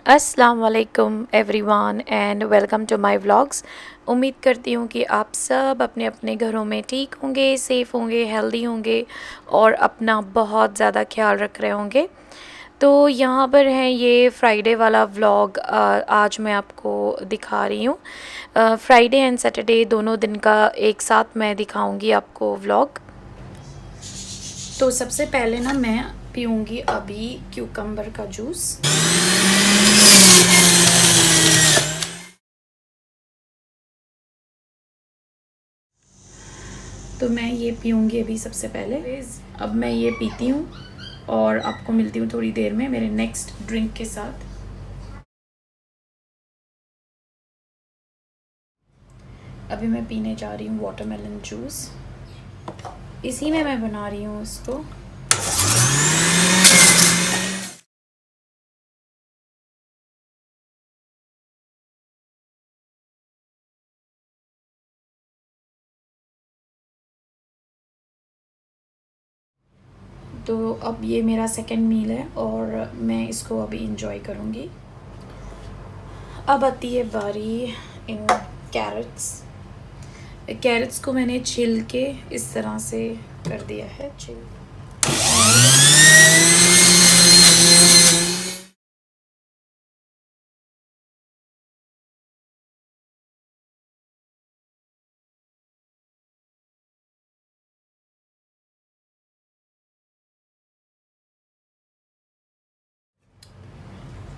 अस्सलाम वालेकुम everyone and welcome to my vlogs. उम्मीद करती हूँ कि आप सब अपने अपने घरों में ठीक होंगे, सेफ़ होंगे, हेल्दी होंगे और अपना बहुत ज़्यादा ख्याल रख रहे होंगे। तो यहाँ पर है ये फ्राइडे वाला व्लॉग, आज मैं आपको दिखा रही हूँ। फ्राइडे एंड सैटरडे दोनों दिन का एक साथ मैं दिखाऊंगी आपको व्लॉग। तो सबसे पहले ना मैं पीऊँगी अभी क्यूकम्बर का जूस। तो मैं ये पीऊँगी अभी सबसे पहले। अब मैं ये पीती हूँ और आपको मिलती हूँ थोड़ी देर में मेरे नेक्स्ट ड्रिंक के साथ। अभी मैं पीने जा रही हूँ वाटरमेलन जूस। इसी में मैं बना रही हूँ इसको। तो अब ये मेरा सेकंड मील है और मैं इसको अभी इंजॉय करूँगी। अब आती है बारी इन कैरेट्स को मैंने छिल के इस तरह से कर दिया है छिल।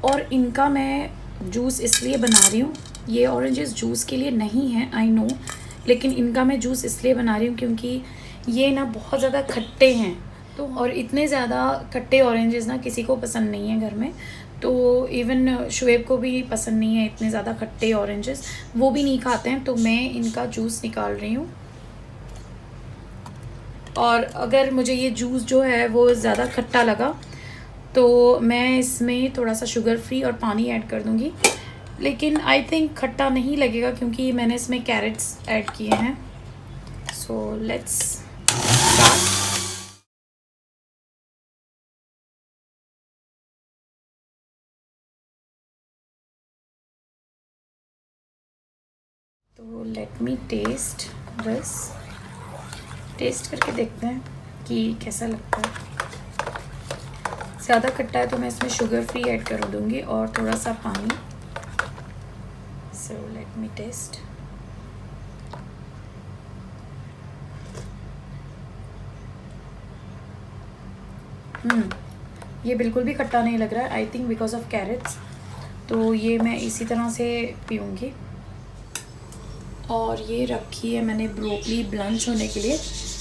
और इनका मैं जूस इसलिए बना रही हूँ, ये ऑरेंजेस जूस के लिए नहीं है आई नो, लेकिन इनका मैं जूस इसलिए बना रही हूँ क्योंकि ये ना बहुत ज़्यादा खट्टे हैं। तो और इतने ज़्यादा खट्टे ऑरेंजेस ना किसी को पसंद नहीं है घर में। तो इवन शुएब को भी पसंद नहीं है इतने ज़्यादा खट्टे ऑरेंजेस, वो भी नहीं खाते हैं। तो मैं इनका जूस निकाल रही हूँ। और अगर मुझे ये जूस जो है वो ज़्यादा खट्टा लगा तो मैं इसमें थोड़ा सा शुगर फ्री और पानी ऐड कर दूँगी, लेकिन आई थिंक खट्टा नहीं लगेगा क्योंकि मैंने इसमें कैरेट्स ऐड किए हैं। So let's start. तो let me test this. Test करके देखते हैं कि कैसा लगता है। ज़्यादा खट्टा है तो मैं इसमें शुगर फ्री ऐड कर दूँगी और थोड़ा सा पानी। So let me taste. ये बिल्कुल भी खट्टा नहीं लग रहा है, I think because of carrots. तो ये मैं इसी तरह से पीऊँगी। और ये रखी है मैंने ब्रोकली ब्लंच होने के लिए।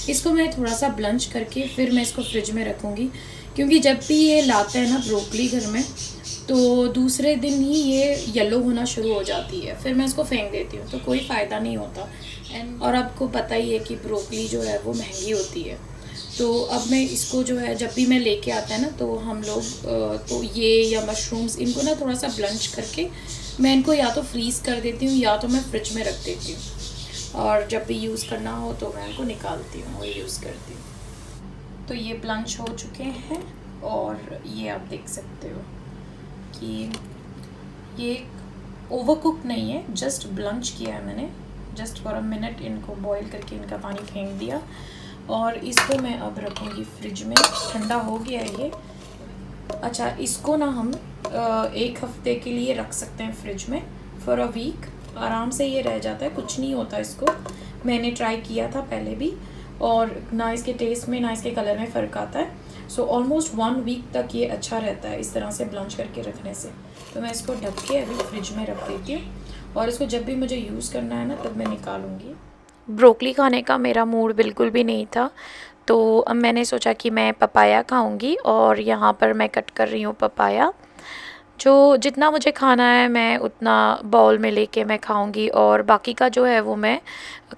इसको मैं थोड़ा सा ब्लंच करके फिर मैं इसको फ्रिज में रखूँगी, क्योंकि जब भी ये लाते हैं ना ब्रोकली घर में तो दूसरे दिन ही ये येलो होना शुरू हो जाती है, फिर मैं इसको फेंक देती हूँ, तो कोई फ़ायदा नहीं होता। और आपको पता ही है कि ब्रोकली जो है वो महंगी होती है। तो अब मैं इसको जो है जब भी मैं लेके आता है ना तो हम लोग तो ये या मशरूम्स इनको ना थोड़ा सा ब्लंच करके मैं इनको या तो फ्रीज़ कर देती हूँ या तो मैं फ्रिज में रख देती हूँ, और जब भी यूज़ करना हो तो मैं इनको निकालती हूँ और यूज़ करती हूँ। तो ये ब्लंच हो चुके हैं और ये आप देख सकते हो कि ये ओवर कुक नहीं है, जस्ट ब्लंच किया है मैंने। जस्ट फॉर अ मिनट इनको बॉईल करके इनका पानी फेंक दिया और इसको मैं अब रखूँगी फ्रिज में। ठंडा हो गया है ये। अच्छा, इसको ना हम एक हफ्ते के लिए रख सकते हैं फ्रिज में, फॉर अ वीक। आराम से ये रह जाता है, कुछ नहीं होता इसको। मैंने ट्राई किया था पहले भी और ना इसके टेस्ट में ना इसके कलर में फ़र्क आता है। सो ऑलमोस्ट 1 वीक तक ये अच्छा रहता है इस तरह से ब्लंच करके रखने से। तो मैं इसको ढक के अभी फ्रिज में रख देती हूँ और इसको जब भी मुझे यूज़ करना है ना तब मैं निकालूँगी। ब्रोकली खाने का मेरा मूड बिल्कुल भी नहीं था, तो अब मैंने सोचा कि मैं पपाया खाऊंगी और यहाँ पर मैं कट कर रही हूँ पपाया। जो जितना मुझे खाना है मैं उतना बाउल में लेके मैं खाऊंगी और बाकी का जो है वो मैं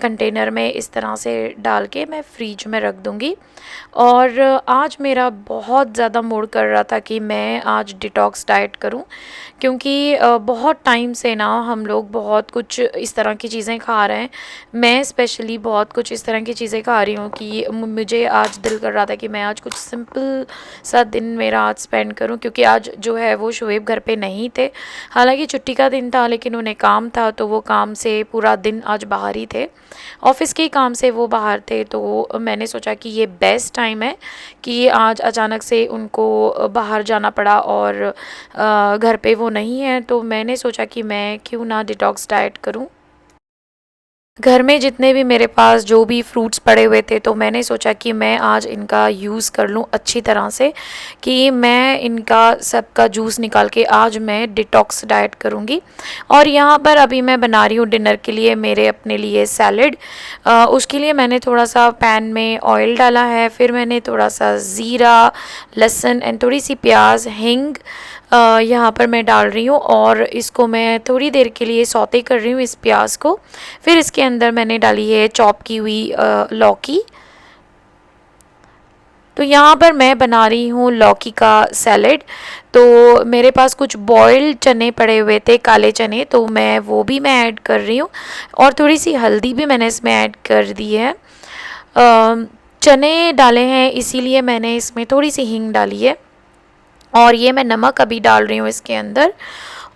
कंटेनर में इस तरह से डाल के मैं फ्रीज में रख दूंगी। और आज मेरा बहुत ज़्यादा मूड कर रहा था कि मैं आज डिटॉक्स डाइट करूं, क्योंकि बहुत टाइम से ना हम लोग बहुत कुछ इस तरह की चीज़ें खा रहे हैं। मैं स्पेशली बहुत कुछ इस तरह की चीज़ें खा रही हूँ कि मुझे आज दिल कर रहा था कि मैं आज कुछ सिंपल सा दिन मेरा आज स्पेंड करूँ, क्योंकि आज जो है वो शुएब घर पे नहीं थे। हालांकि छुट्टी का दिन था लेकिन उन्हें काम था, तो वो काम से पूरा दिन आज बाहर ही थे, ऑफिस के काम से वो बाहर थे। तो मैंने सोचा कि ये बेस्ट टाइम है कि आज अचानक से उनको बाहर जाना पड़ा और घर पे वो नहीं है, तो मैंने सोचा कि मैं क्यों ना डिटॉक्स डाइट करूं। घर में जितने भी मेरे पास जो भी फ्रूट्स पड़े हुए थे, तो मैंने सोचा कि मैं आज इनका यूज़ कर लूँ अच्छी तरह से, कि मैं इनका सबका जूस निकाल के आज मैं डिटॉक्स डाइट करूँगी। और यहाँ पर अभी मैं बना रही हूँ डिनर के लिए मेरे अपने लिए सैलड। उसके लिए मैंने थोड़ा सा पैन में ऑयल डाला है, फिर मैंने थोड़ा सा ज़ीरा, लहसुन एंड थोड़ी सी प्याज, हींग यहाँ पर मैं डाल रही हूँ और इसको मैं थोड़ी देर के लिए सौते कर रही हूँ इस प्याज को। फिर इसके अंदर मैंने डाली है चॉप की हुई लौकी। तो यहाँ पर मैं बना रही हूँ लौकी का सैलेड। तो मेरे पास कुछ बॉइल्ड चने पड़े हुए थे, काले चने, तो मैं वो भी मैं ऐड कर रही हूँ और थोड़ी सी हल्दी भी मैंने इसमें ऐड कर दी है। चने डाले हैं इसीलिए मैंने इसमें थोड़ी सी हींग डाली है और ये मैं नमक अभी डाल रही हूँ इसके अंदर।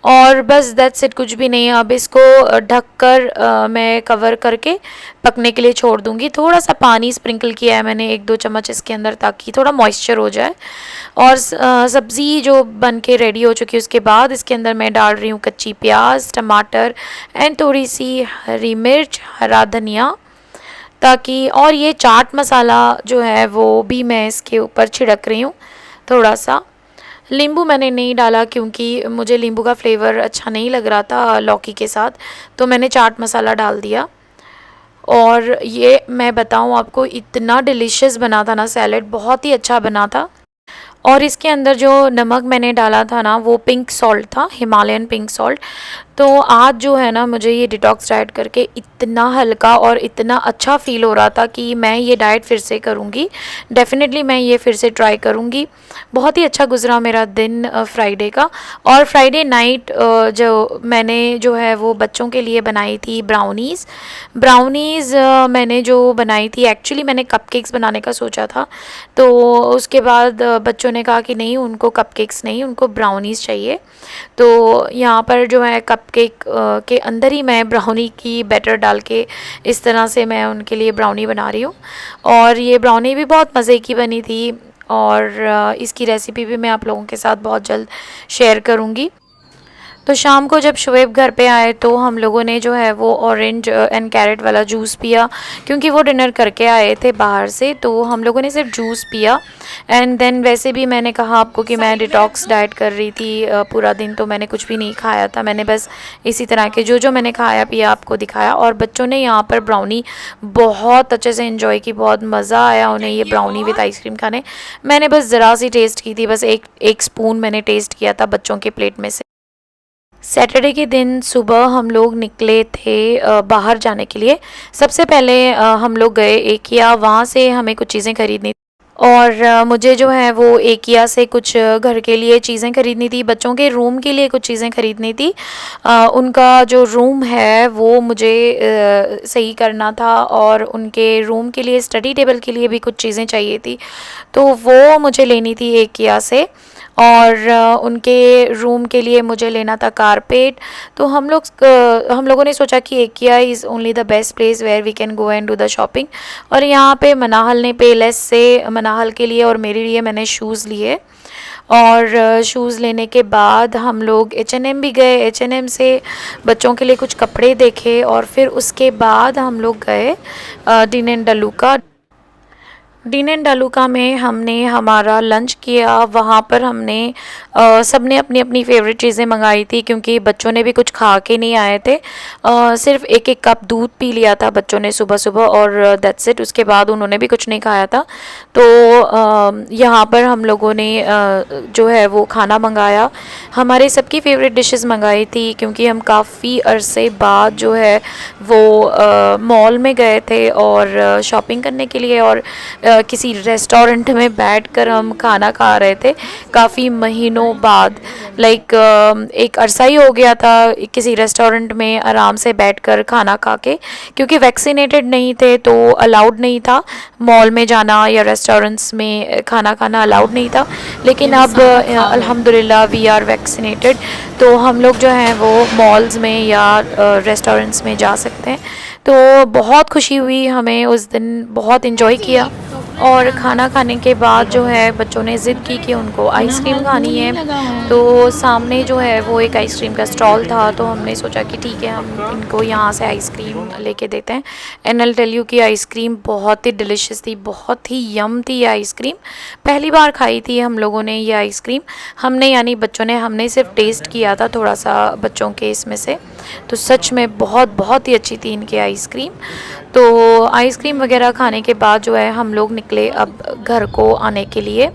और बस दैट्स इट, कुछ भी नहीं है। अब इसको ढककर मैं कवर करके पकने के लिए छोड़ दूँगी। थोड़ा सा पानी स्प्रिंकल किया है मैंने 1-2 चम्मच इसके अंदर, ताकि थोड़ा मॉइस्चर हो जाए। और सब्ज़ी जो बन के रेडी हो चुकी है उसके बाद इसके अंदर मैं डाल रही हूँ कच्ची प्याज, टमाटर एंड थोड़ी सी हरी मिर्च, हरा धनिया, ताकि, और ये चाट मसाला जो है वो भी मैं इसके ऊपर छिड़क रही हूँ। थोड़ा सा नींबू मैंने नहीं डाला क्योंकि मुझे नींबू का फ्लेवर अच्छा नहीं लग रहा था लौकी के साथ, तो मैंने चाट मसाला डाल दिया। और ये मैं बताऊं आपको, इतना डिलीशियस बना था ना सैलेड, बहुत ही अच्छा बना था। और इसके अंदर जो नमक मैंने डाला था ना, वो पिंक सॉल्ट था, हिमालयन पिंक सॉल्ट। तो आज जो है ना, मुझे ये डिटॉक्स डाइट करके इतना हल्का और इतना अच्छा फ़ील हो रहा था कि मैं ये डाइट फिर से करूँगी। डेफ़िनेटली मैं ये फिर से ट्राई करूँगी। बहुत ही अच्छा गुज़रा मेरा दिन फ्राइडे का। और फ्राइडे नाइट जो मैंने जो है वो बच्चों के लिए बनाई थी ब्राउनीज़ मैंने जो बनाई थी, एक्चुअली मैंने कपकेक्स बनाने का सोचा था, तो उसके बाद बच्चों ने कहा कि नहीं, उनको कपकेक्स नहीं, उनको ब्राउनीज़ चाहिए। तो यहाँ पर जो है कपकेक के अंदर ही मैं ब्राउनी की बैटर डाल के इस तरह से मैं उनके लिए ब्राउनी बना रही हूँ। और ये ब्राउनी भी बहुत मज़े की बनी थी और इसकी रेसिपी भी मैं आप लोगों के साथ बहुत जल्द शेयर करूँगी। तो शाम को जब शुएब घर पे आए तो हम लोगों ने जो है वो ऑरेंज एंड कैरेट वाला जूस पिया, क्योंकि वो डिनर करके आए थे बाहर से, तो हम लोगों ने सिर्फ जूस पिया। एंड देन वैसे भी मैंने कहा आपको कि मैं डिटॉक्स डाइट कर रही थी पूरा दिन, तो मैंने कुछ भी नहीं खाया था। मैंने बस इसी तरह के जो मैंने खाया पिया आपको दिखाया। और बच्चों ने यहाँ पर ब्राउनी बहुत अच्छे से इन्जॉय की, बहुत मज़ा आया उन्हें ये ब्राउनी विद आइसक्रीम खाने। मैंने बस ज़रा सी टेस्ट की थी, बस एक स्पून मैंने टेस्ट किया था बच्चों के प्लेट में से। सैटरडे के दिन सुबह हम लोग निकले थे बाहर जाने के लिए। सबसे पहले हम लोग गए एकिया, वहाँ से हमें कुछ चीज़ें खरीदनी, और मुझे जो है वो एकिया से कुछ घर के लिए चीज़ें खरीदनी थी, बच्चों के रूम के लिए कुछ चीज़ें खरीदनी थी। उनका जो रूम है वो मुझे सही करना था, और उनके रूम के लिए, स्टडी टेबल के लिए भी कुछ चीज़ें चाहिए थी, तो वो मुझे लेनी थी एकिया से। और उनके रूम के लिए मुझे लेना था कारपेट। तो हम लोगों ने सोचा कि IKEA is only the best place where we can go and do the shopping. और यहाँ पे मनाहल ने पेलेस से मनाहल के लिए और मेरे लिए मैंने शूज़ लिए, और शूज़ लेने के बाद हम लोग H&M भी गए। H&M से बच्चों के लिए कुछ कपड़े देखे, और फिर उसके बाद हम लोग गए डीन एंड डलुका में हमने हमारा लंच किया। वहाँ पर हमने सबने अपनी अपनी फेवरेट चीज़ें मंगाई थी, क्योंकि बच्चों ने भी कुछ खा के नहीं आए थे। सिर्फ एक कप दूध पी लिया था बच्चों ने सुबह सुबह, और दैट्स इट। उसके बाद उन्होंने भी कुछ नहीं खाया था। तो यहाँ पर हम लोगों ने जो है वो खाना मंगाया, हमारे सबकी फेवरेट डिशेस मंगाई थी, क्योंकि हम काफ़ी अरसे बाद जो है वो मॉल में गए थे और शॉपिंग करने के लिए। और किसी रेस्टोरेंट में बैठकर हम खाना खा रहे थे काफ़ी महीनों बाद। लाइक एक अरसा ही हो गया था किसी रेस्टोरेंट में आराम से बैठकर खाना खा के, क्योंकि वैक्सीनेटेड नहीं थे तो अलाउड नहीं था मॉल में जाना या रेस्टोरेंट्स में खाना खाना अलाउड नहीं था। लेकिन अब अल्हम्दुलिल्लाह वी आर वैक्सीनेटेड, तो हम लोग जो हैं वो मॉल्स में या रेस्टोरेंट्स में जा सकते हैं। तो बहुत खुशी हुई हमें उस दिन, बहुत इन्जॉय किया। और खाना खाने के बाद जो है बच्चों ने ज़िद की कि उनको आइसक्रीम खानी है, तो सामने जो है वो एक आइसक्रीम का स्टॉल था, तो हमने सोचा कि ठीक है हम इनको यहाँ से आइसक्रीम लेके देते हैं। एंड आई टेल यू कि आइसक्रीम बहुत ही डिलिशियस थी, बहुत ही यम थी ये आइसक्रीम। पहली बार खाई थी हम लोगों ने ये आइसक्रीम, हमने यानी बच्चों ने, हमने सिर्फ टेस्ट किया था थोड़ा सा बच्चों के इसमें से, तो सच में बहुत ही अच्छी थी इनकी आइसक्रीम। तो आइसक्रीम वगैरह खाने के बाद जो है हम लोग निकले अब घर को आने के लिए।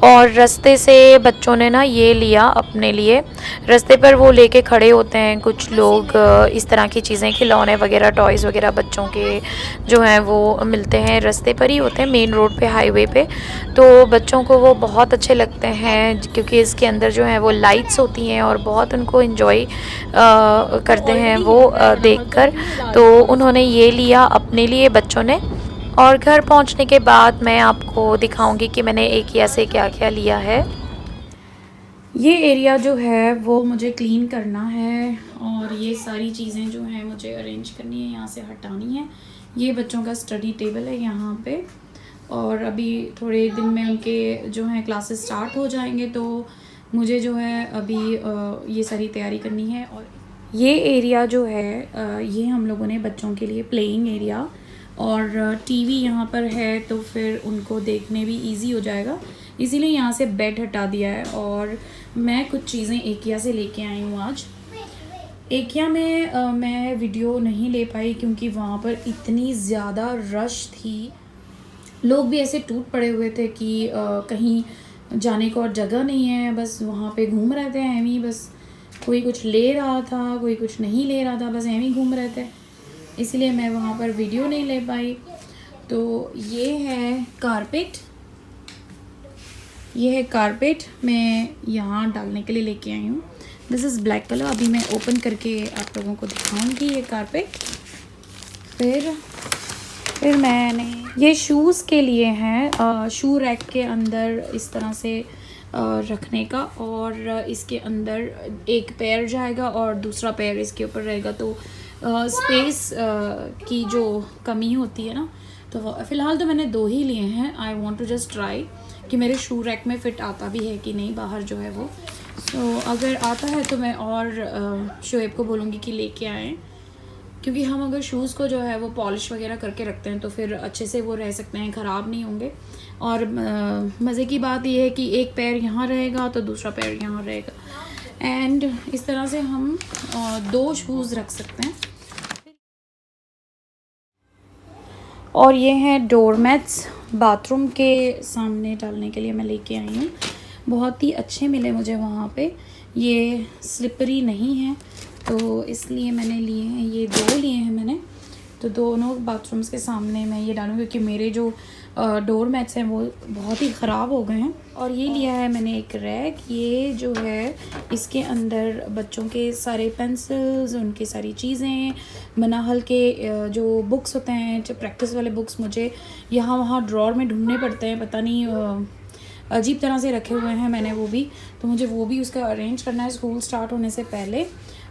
और रास्ते से बच्चों ने ना ये लिया अपने लिए, रास्ते पर वो लेके खड़े होते हैं कुछ लोग इस तरह की चीज़ें, खिलौने वगैरह, टॉयज़ वगैरह बच्चों के जो हैं वो मिलते हैं, रास्ते पर ही होते हैं, मेन रोड पे, हाईवे पे। तो बच्चों को वो बहुत अच्छे लगते हैं क्योंकि इसके अंदर जो है वो लाइट्स होती हैं और बहुत उनको इन्जॉय करते हैं वो देखकर। तो उन्होंने ये लिया अपने लिए बच्चों ने। और घर पहुंचने के बाद मैं आपको दिखाऊंगी कि मैंने एकिया से क्या क्या लिया है। ये एरिया जो है वो मुझे क्लीन करना है और ये सारी चीज़ें जो हैं मुझे अरेंज करनी है, यहाँ से हटानी है। ये बच्चों का स्टडी टेबल है यहाँ पे, और अभी थोड़े दिन में उनके जो हैं क्लासेस स्टार्ट हो जाएंगे, तो मुझे जो है अभी ये सारी तैयारी करनी है। और ये एरिया जो है ये हम लोगों ने बच्चों के लिए प्लेइंग एरिया, और टीवी यहाँ पर है तो फिर उनको देखने भी इजी हो जाएगा, इसीलिए यहाँ से बेड हटा दिया है। और मैं कुछ चीज़ें एकिया से लेके आई हूँ आज। एकिया में मैं वीडियो नहीं ले पाई क्योंकि वहाँ पर इतनी ज़्यादा रश थी, लोग भी ऐसे टूट पड़े हुए थे कि कहीं जाने को और जगह नहीं है, बस वहाँ पे घूम रहे थे एम ही, बस कोई कुछ ले रहा था, कोई कुछ नहीं ले रहा था, बस एम ही घूम रहे थे, इसलिए मैं वहाँ पर वीडियो नहीं ले पाई। तो ये है कारपेट, ये है कारपेट मैं यहाँ डालने के लिए लेके आई हूँ। दिस इज़ ब्लैक कलर, अभी मैं ओपन करके आप लोगों को दिखाऊंगी ये कारपेट। फिर मैंने ये शूज़ के लिए हैं, शू रैक के अंदर इस तरह से रखने का, और इसके अंदर एक पैर जाएगा और दूसरा पैर इसके ऊपर रहेगा, तो स्पेस की जो कमी होती है ना, तो फ़िलहाल तो मैंने 2 ही लिए हैं। I want to just try कि मेरे शू रैक में फ़िट आता भी है कि नहीं बाहर जो है वो। सो अगर आता है तो मैं और शोएब को बोलूँगी कि लेके आएँ, क्योंकि हम अगर शूज़ को जो है वो पॉलिश वगैरह करके रखते हैं तो फिर अच्छे से वो रह सकते हैं, ख़राब नहीं होंगे। और मज़े की बात ये है कि एक पैर यहाँ रहेगा तो दूसरा पैर यहाँ रहेगा, एंड इस तरह से हम 2 शूज़ रख सकते हैं। और ये हैं डोर मैट्स, बाथरूम के सामने डालने के लिए मैं लेके आई हूँ, बहुत ही अच्छे मिले मुझे वहाँ पे, ये स्लिपरी नहीं है तो इसलिए मैंने लिए हैं, ये 2 लिए हैं मैंने, तो दोनों बाथरूम्स के सामने मैं ये डालूँगी क्योंकि मेरे जो डोर मैट्स हैं वो बहुत ही ख़राब हो गए हैं। और ये लिया है मैंने एक रैक, ये जो है इसके अंदर बच्चों के सारे पेंसिल्स, उनकी सारी चीज़ें, मनाहल के जो बुक्स होते हैं, जो प्रैक्टिस वाले बुक्स मुझे यहाँ वहाँ ड्रॉर में ढूंढने पड़ते हैं, पता नहीं अजीब तरह से रखे हुए हैं मैंने वो भी, तो मुझे वो भी उसका अरेंज करना है स्कूल स्टार्ट होने से पहले।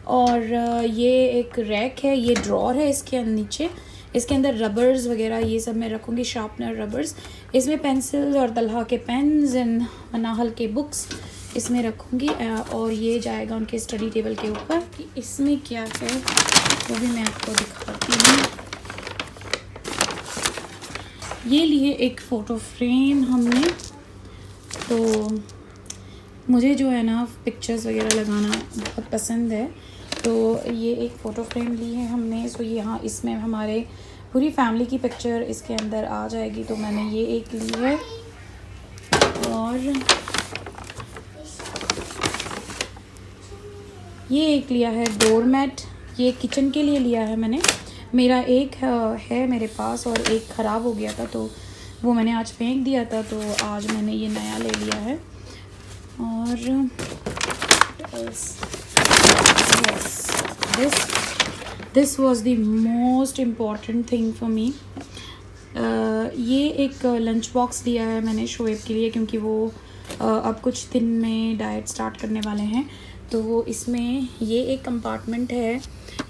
और ये एक रैक है, ये ड्रॉर है इसके नीचे, इसके अंदर रबर्स वगैरह ये सब मैं रखूँगी, शार्पनर, रबर्स, इसमें पेंसिल्स और तलहा के पेन्स एंड मनाहल के बुक्स इसमें रखूँगी। और ये जाएगा उनके स्टडी टेबल के ऊपर। कि इसमें क्या है वो भी मैं आपको दिखाती हूँ। ये लिए एक फ़ोटो फ्रेम हमने, तो मुझे जो है ना पिक्चर्स वगैरह लगाना बहुत पसंद है, तो ये एक फ़ोटो फ्रेम ली है हमने। सो यहाँ इसमें हमारे पूरी फैमिली की पिक्चर इसके अंदर आ जाएगी, तो मैंने ये एक ली है। और ये एक लिया है डोर मैट, ये किचन के लिए लिया है मैंने, मेरा एक है मेरे पास और एक ख़राब हो गया था, तो वो मैंने आज फेंक दिया था, तो आज मैंने ये नया ले लिया है। और this was the most important thing for me. ये एक लंच बॉक्स लिया है मैंने शोएब के लिए, क्योंकि वो अब कुछ दिन में डाइट स्टार्ट करने वाले हैं। तो इसमें ये एक कंपार्टमेंट है,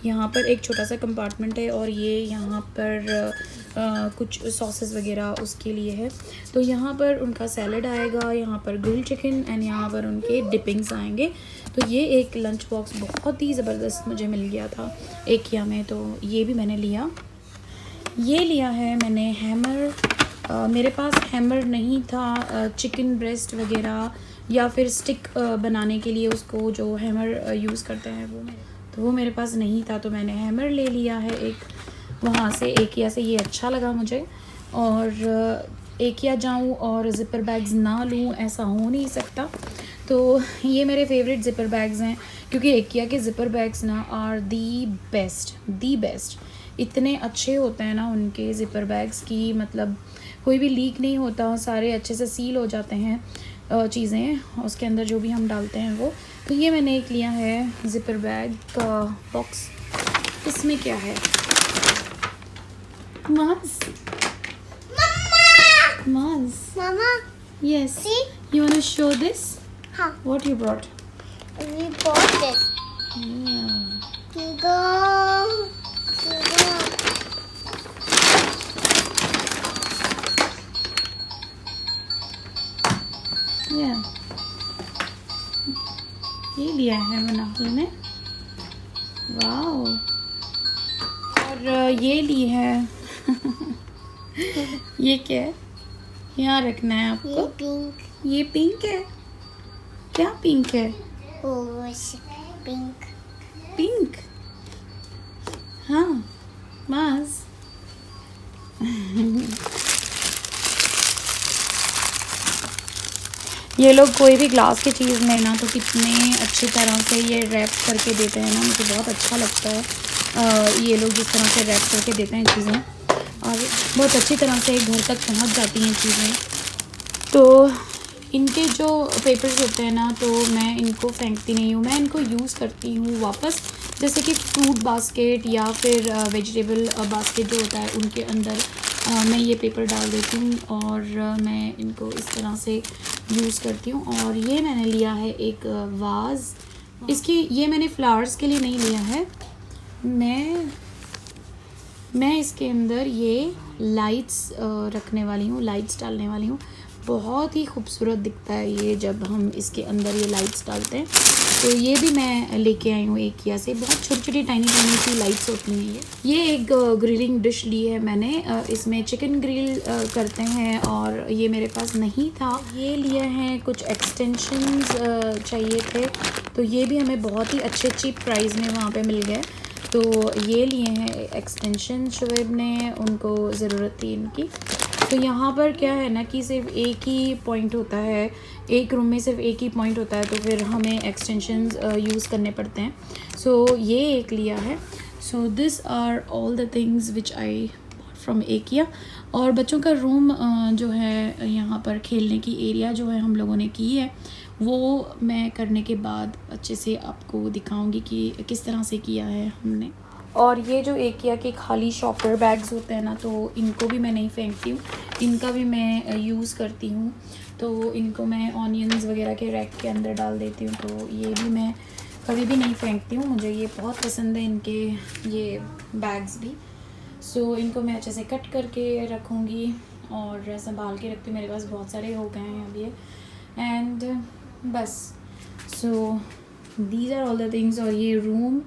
यहाँ पर एक छोटा सा कंपार्टमेंट है, और ये यहाँ पर कुछ सॉसेस वगैरह उसके लिए है। तो यहाँ पर उनका सैलड आएगा, यहाँ पर ग्रिल चिकन, एंड यहाँ पर उनके डिपिंग्स आएंगे। तो ये एक लंच बॉक्स बहुत ही ज़बरदस्त मुझे मिल गया था IKEA में, तो ये भी मैंने लिया। ये लिया है मैंने हैमर। मेरे पास हैमर नहीं था चिकन ब्रेस्ट वगैरह या फिर स्टिक बनाने के लिए, उसको जो हैमर यूज़ करते हैं वो मेरे पास नहीं था, तो मैंने हैमर ले लिया है एक वहाँ से IKEA से। ये अच्छा लगा मुझे। और IKEA जाऊँ और ज़िपर बैग्स ना लूँ, ऐसा हो नहीं सकता। तो ये मेरे फेवरेट ज़िपर बैग्स हैं, क्योंकि IKEA के ज़िपर बैग्स ना आर दी बेस्ट। इतने अच्छे होते हैं ना उनके ज़िपर बैग्स की, मतलब कोई भी लीक नहीं होता, सारे अच्छे से सील हो जाते हैं चीज़ें उसके अंदर जो भी हम डालते हैं वो। तो ये मैंने एक लिया है ज़िपर बैग का बॉक्स। इसमें क्या है? मास Mama, yes, see? you want to show this? Huh? What you brought? We bought it. Yeah. Go. Yeah. ये लिया है मनाफल ने। वाओ। और ये ली है ये क्या है? यहाँ रखना है आपको। ये pink. ये पिंक है। क्या पिंक है? Oh, pink. पिंक। हाँ मास। ये लोग कोई भी ग्लास की चीज़ में ना तो कितने अच्छी तरह से ये रैप करके देते हैं ना, मुझे बहुत अच्छा लगता है। ये लोग जिस तरह से रैप करके देते हैं चीज़ें, और बहुत अच्छी तरह से घर तक पहुंच जाती हैं चीज़ें। तो इनके जो पेपर्स होते हैं ना, तो मैं इनको फेंकती नहीं हूँ, मैं इनको यूज़ करती हूँ वापस। जैसे कि फ्रूट बास्केट या फिर वेजिटेबल बास्केट जो होता है, उनके अंदर मैं ये पेपर डाल देती हूँ, और मैं इनको इस तरह से यूज़ करती हूँ। और ये मैंने लिया है एक वाज। इसकी ये मैंने फ्लावर्स के लिए नहीं लिया है, मैं इसके अंदर ये लाइट्स रखने वाली हूँ, लाइट्स डालने वाली हूँ। बहुत ही खूबसूरत दिखता है ये जब हम इसके अंदर ये लाइट्स डालते हैं। तो ये भी मैं लेके आई हूँ IKEA से। बहुत छोटी छोटी टाइनी सी लाइट्स होती हैं ये एक ग्रिलिंग डिश ली है मैंने। इसमें चिकन ग्रिल करते हैं, और ये मेरे पास नहीं था। ये लिए हैं कुछ एक्सटेंशंस चाहिए थे, तो ये भी हमें बहुत ही अच्छे चीप प्राइस में वहाँ पे मिल गए। तो ये लिए हैं एक्सटेंशन, शोएब ने उनको ज़रूरत थी इनकी। तो यहाँ पर क्या है ना कि सिर्फ एक ही पॉइंट होता है, एक रूम में सिर्फ एक ही पॉइंट होता है, तो फिर हमें एक्सटेंशंस यूज़ करने पड़ते हैं। सो ये एक लिया है। So this are all the things which I from IKEA। और बच्चों का रूम जो है, यहाँ पर खेलने की एरिया जो है हम लोगों ने की है, वो मैं करने के बाद अच्छे से आपको दिखाऊंगी कि किस तरह से किया है हमने। और ये जो IKEA के खाली शॉपर बैग्स होते हैं ना, तो इनको भी मैं नहीं फेंकती हूँ, इनका भी मैं यूज़ करती हूँ। तो इनको मैं ऑनियंस वगैरह के रैक के अंदर डाल देती हूँ। तो ये भी मैं कभी भी नहीं फेंकती हूँ, मुझे ये बहुत पसंद है इनके ये बैग्स भी। सो इनको मैं अच्छे से कट करके रखूँगी और संभाल के रखती हूँ। मेरे पास बहुत सारे हो गए हैं अभी, एंड बस। So these are all the things. और ये रूम,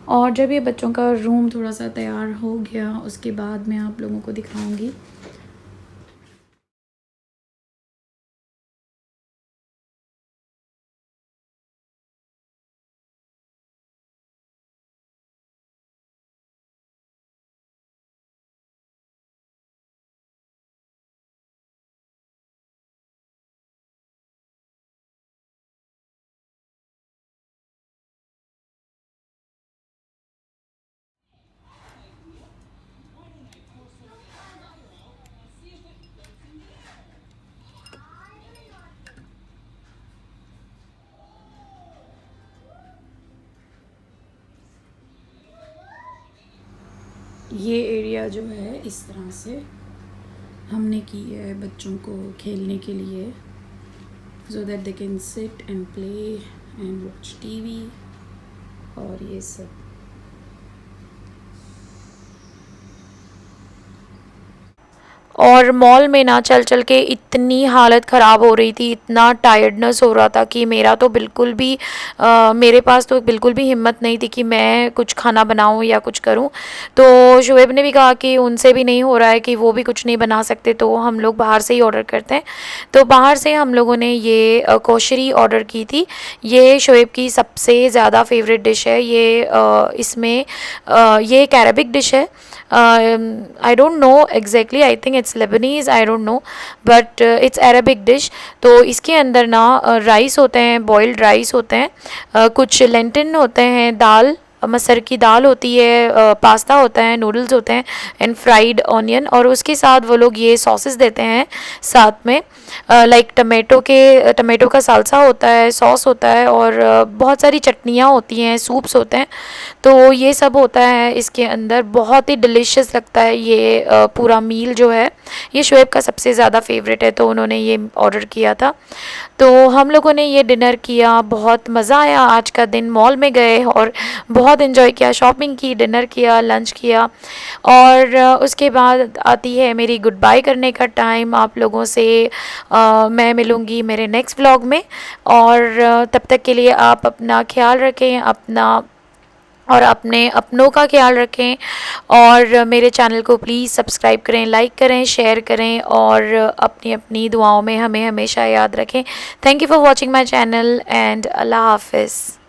और जब ये बच्चों का रूम थोड़ा सा तैयार हो गया उसके बाद मैं आप लोगों को दिखाऊंगी। ये एरिया जो है इस तरह से हमने की है बच्चों को खेलने के लिए, so that they can sit and play and watch TV और ये सब। और मॉल में ना चल चल के इतनी हालत ख़राब हो रही थी, इतना टायर्डनेस हो रहा था कि मेरा तो बिल्कुल भी मेरे पास तो बिल्कुल भी हिम्मत नहीं थी कि मैं कुछ खाना बनाऊं या कुछ करूं। तो शुएब ने भी कहा कि उनसे भी नहीं हो रहा है, कि वो भी कुछ नहीं बना सकते, तो हम लोग बाहर से ही ऑर्डर करते हैं। तो बाहर से हम लोगों ने ये कोशरी ऑर्डर की थी। ये शुएब की सबसे ज़्यादा फेवरेट डिश है। ये ये एक अरबिक डिश है। I don't know exactly, I think it's Lebanese, I don't know, but it's Arabic dish। तो इसके अंदर ना राइस होते हैं, बॉइल्ड राइस होते हैं, कुछ लेंटिन होते हैं, दाल, मसर की दाल होती है, पास्ता होता है, नूडल्स होते हैं एंड फ्राइड ऑनियन, और उसके साथ वो लोग ये सॉसेस देते हैं साथ में, लाइक टमाटो का साल्सा होता है, सॉस होता है, और बहुत सारी चटनियाँ होती हैं, सूप्स होते हैं। तो ये सब होता है इसके अंदर, बहुत ही डिलीशियस लगता है ये पूरा मील जो है। ये शुएब का सबसे ज़्यादा फेवरेट है, तो उन्होंने ये ऑर्डर किया था। तो हम लोगों ने ये डिनर किया, बहुत मज़ा आया। आज का दिन मॉल में गए और बहुत इन्जॉय किया, शॉपिंग की, डिनर किया, लंच किया, और उसके बाद आती है मेरी गुड बाय करने का टाइम। आप लोगों से मैं मिलूँगी मेरे नेक्स्ट व्लॉग में, और तब तक के लिए आप अपना ख्याल रखें, अपने अपनों का ख्याल रखें, और मेरे चैनल को प्लीज़ सब्सक्राइब करें, लाइक करें, शेयर करें, और अपनी अपनी दुआओं में हमें हमेशा याद रखें। Thank you for watching my channel and अल्लाह हाफिज़।